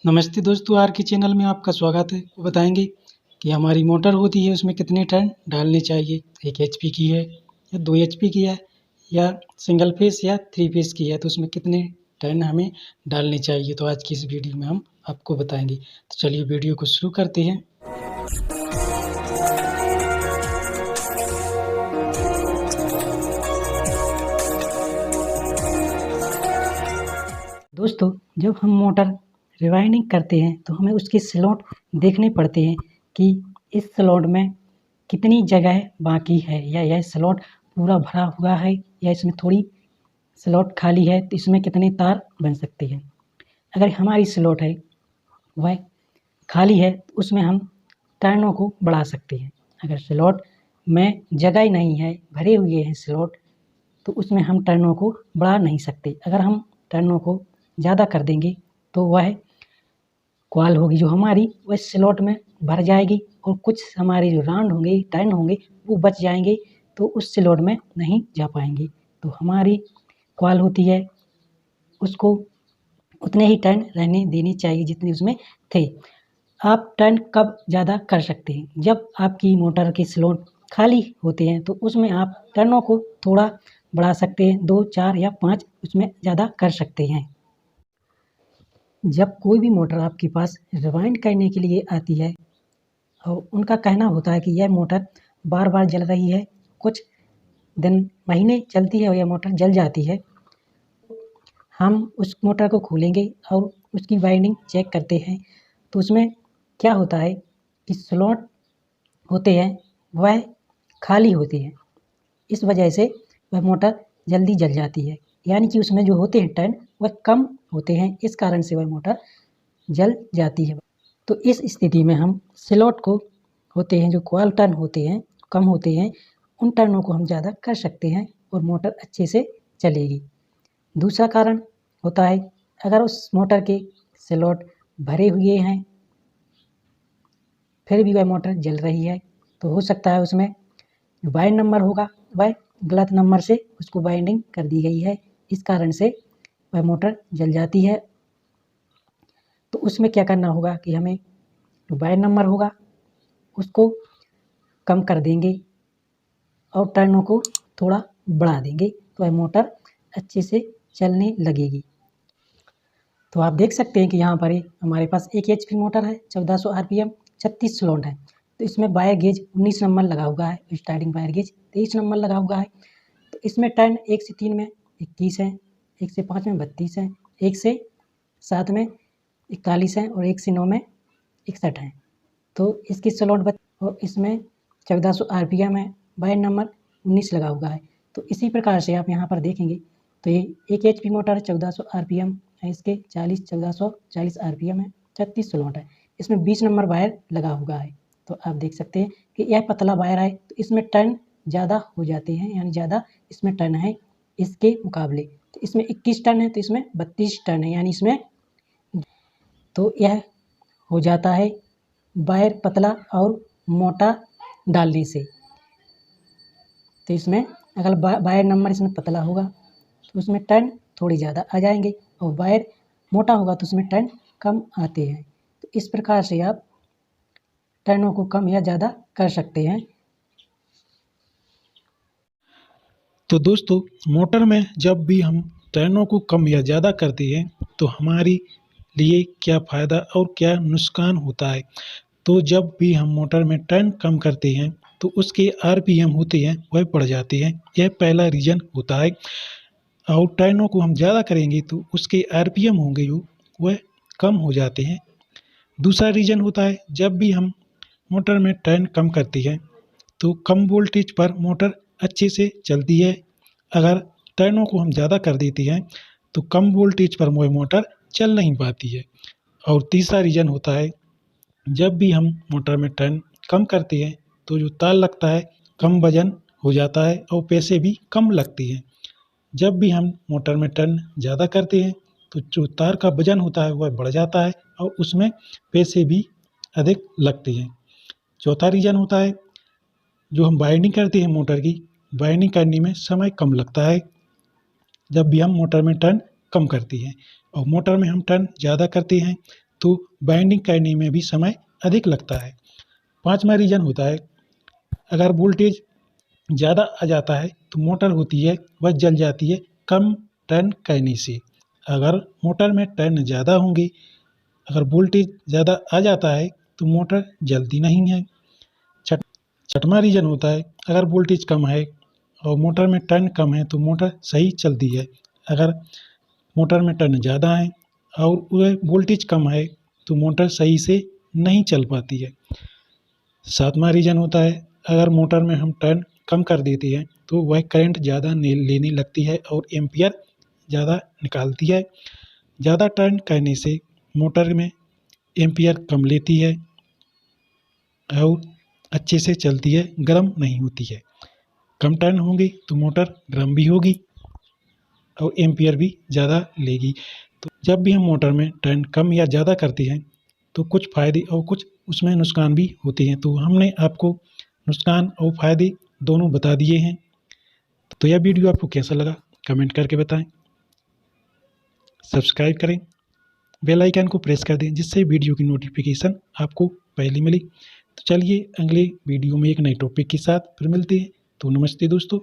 नमस्ते दोस्तों, आर के चैनल में आपका स्वागत है। वो बताएंगे कि हमारी मोटर होती है उसमें कितने टर्न डालने चाहिए। 1 एचपी की है या 2 एचपी की है या सिंगल फेस या 3 फेस की है तो उसमें कितने टर्न हमें डालने चाहिए। तो आज की इस वीडियो में हम आपको बताएंगे। तो चलिए वीडियो को शुरू करते हैं। दोस्तों, जब हम मोटर रिवाइंडिंग करते हैं तो हमें उसके स्लॉट देखने पड़ते हैं कि इस स्लॉट में कितनी जगह बाकी है या यह स्लॉट पूरा भरा हुआ है या इसमें थोड़ी स्लॉट खाली है तो इसमें कितने तार बन सकते हैं। अगर हमारी स्लॉट है वह खाली है तो उसमें हम टर्नों को बढ़ा सकते हैं। अगर स्लॉट में जगह ही नहीं है, भरे हुए हैं स्लॉट, तो उसमें हम टर्नों को बढ़ा नहीं सकते। अगर हम टर्नों को ज़्यादा कर देंगे तो वह कॉइल होगी जो हमारी वह स्लॉट में भर जाएगी और कुछ हमारे जो राउंड होंगे, टर्न होंगे, वो बच जाएंगे तो उस स्लॉट में नहीं जा पाएंगे। तो हमारी कॉइल होती है उसको उतने ही टर्न रहने देनी चाहिए जितने उसमें थे। आप टर्न कब ज़्यादा कर सकते हैं? जब आपकी मोटर के स्लॉट खाली होते हैं तो उसमें आप टर्नों को थोड़ा बढ़ा सकते हैं, 2, 4 या 5 उसमें ज़्यादा कर सकते हैं। जब कोई भी मोटर आपके पास रिवाइंड करने के लिए आती है और उनका कहना होता है कि यह मोटर बार बार जल रही है, कुछ दिन महीने चलती है और यह मोटर जल जाती है, हम उस मोटर को खोलेंगे और उसकी वाइंडिंग चेक करते हैं तो उसमें क्या होता है कि स्लॉट होते हैं वह खाली होते हैं। इस वजह से वह मोटर जल्दी जल जाती है, यानी कि उसमें जो होते हैं टर्न वह कम होते हैं, इस कारण से वह मोटर जल जाती है। तो इस स्थिति में हम स्लॉट को होते हैं जो कॉइल टर्न होते हैं कम होते हैं, उन टर्नों को हम ज़्यादा कर सकते हैं और मोटर अच्छे से चलेगी। दूसरा कारण होता है अगर उस मोटर के स्लॉट भरे हुए हैं फिर भी वह मोटर जल रही है तो हो सकता है उसमें जो बाइंड नंबर होगा वह गलत नंबर से उसको बाइंडिंग कर दी गई है, इस कारण से वह मोटर जल जाती है। तो उसमें क्या करना होगा कि हमें जो बाइंड नंबर होगा उसको कम कर देंगे और टर्नों को थोड़ा बढ़ा देंगे तो वह मोटर अच्छे से चलने लगेगी। तो आप देख सकते हैं कि यहाँ पर हमारे पास 1 एचपी मोटर है, 1400 आरपीएम, 36 स्लॉट है। तो इसमें वायर गेज 19 नंबर लगा हुआ है, स्टार्टिंग वायर गेज 23 नंबर लगा हुआ है। तो इसमें टर्न 1 से 3 में 21 है, 1 से 5 में 32 है, 1 से 7 में 41 है और 1 से 9 में 61 है। तो इसकी स्लॉट और इसमें 1400 आरपीएम है, वायर नंबर 19 लगा हुआ है। तो इसी प्रकार से आप यहाँ पर देखेंगे तो ये 1 एचपी मोटर 1400 आरपीएम है, इसके 1440 आरपीएम है, 36 स्लॉट है। इसमें 20 नंबर वायर लगा हुआ है। तो आप देख सकते हैं कि यह पतला वायर है तो इसमें टर्न ज़्यादा हो जाते हैं, यानी ज़्यादा इसमें टर्न है इसके मुकाबले। तो इसमें 21 टर्न है तो इसमें 32 टर्न है, यानी इसमें तो यह हो जाता है वायर पतला और मोटा डालने से। तो इसमें अगर वायर नंबर इसमें पतला होगा तो उसमें टर्न थोड़ी ज़्यादा आ जाएंगे और वायर मोटा होगा तो उसमें टर्न कम आते हैं। तो इस प्रकार से आप टर्नों को कम या ज़्यादा कर सकते हैं। तो दोस्तों, मोटर में जब भी हम टर्नों को कम या ज़्यादा करते हैं तो हमारी लिए क्या फ़ायदा और क्या नुकसान होता है। तो जब भी हम मोटर में टर्न कम करते हैं तो उसके आरपीएम होते हैं वह बढ़ जाते हैं, यह पहला रीज़न होता है। और टर्नों को हम ज़्यादा करेंगे तो उसके आरपीएम होंगे जो वह कम हो जाते हैं। दूसरा रीज़न होता है जब भी हम मोटर में टर्न कम करते हैं तो कम वोल्टेज पर मोटर अच्छे से चलती है। अगर टर्नों को हम ज़्यादा कर देते हैं तो कम वोल्टेज पर वह मोटर चल नहीं पाती है। और तीसरा रीज़न होता है जब भी हम मोटर में टर्न कम करते हैं तो जो तार लगता है कम वजन हो जाता है और पैसे भी कम लगते हैं। जब भी हम मोटर में टर्न ज़्यादा करते हैं तो जो तार का वजन होता है वह बढ़ जाता है और उसमें पैसे भी अधिक लगते हैं। चौथा रीज़न होता है जो हम वाइंडिंग करते हैं मोटर की, वाइंडिंग करने में समय कम लगता है जब भी हम मोटर में टर्न कम करते हैं। और मोटर में हम टर्न ज़्यादा करते हैं तो बाइंडिंग करने में भी समय अधिक लगता है। 5वां रीज़न होता है, अगर वोल्टेज ज़्यादा आ जाता है तो मोटर होती है वह जल जाती है कम टर्न करने से। अगर मोटर में टर्न ज़्यादा होंगे, अगर वोल्टेज ज़्यादा आ जाता है तो मोटर जलती नहीं है। 6वां रीज़न होता है, अगर वोल्टेज कम है और मोटर में टर्न कम है तो मोटर सही चलती है। अगर मोटर में टर्न ज़्यादा है और वह वोल्टेज कम है तो मोटर सही से नहीं चल पाती है। 7वां रीज़न होता है, अगर मोटर में हम टर्न कम कर देते हैं तो वह करंट ज़्यादा लेने लगती है और एम्पियर ज़्यादा निकालती है। ज़्यादा टर्न करने से मोटर में एम्पियर कम लेती है और अच्छे से चलती है, गर्म नहीं होती है। कम टर्न होंगे तो मोटर गर्म भी होगी और एम्पियर भी ज़्यादा लेगी। तो जब भी हम मोटर में टर्न कम या ज़्यादा करते हैं तो कुछ फ़ायदे और कुछ उसमें नुकसान भी होते हैं। तो हमने आपको नुकसान और फ़ायदे दोनों बता दिए हैं। तो यह वीडियो आपको कैसा लगा कमेंट करके बताएं। सब्सक्राइब करें, बेल आइकन को प्रेस कर दें जिससे वीडियो की नोटिफिकेशन आपको पहले मिले। तो चलिए अगले वीडियो में एक नए टॉपिक के साथ फिर मिलते हैं। तो नमस्ते दोस्तों।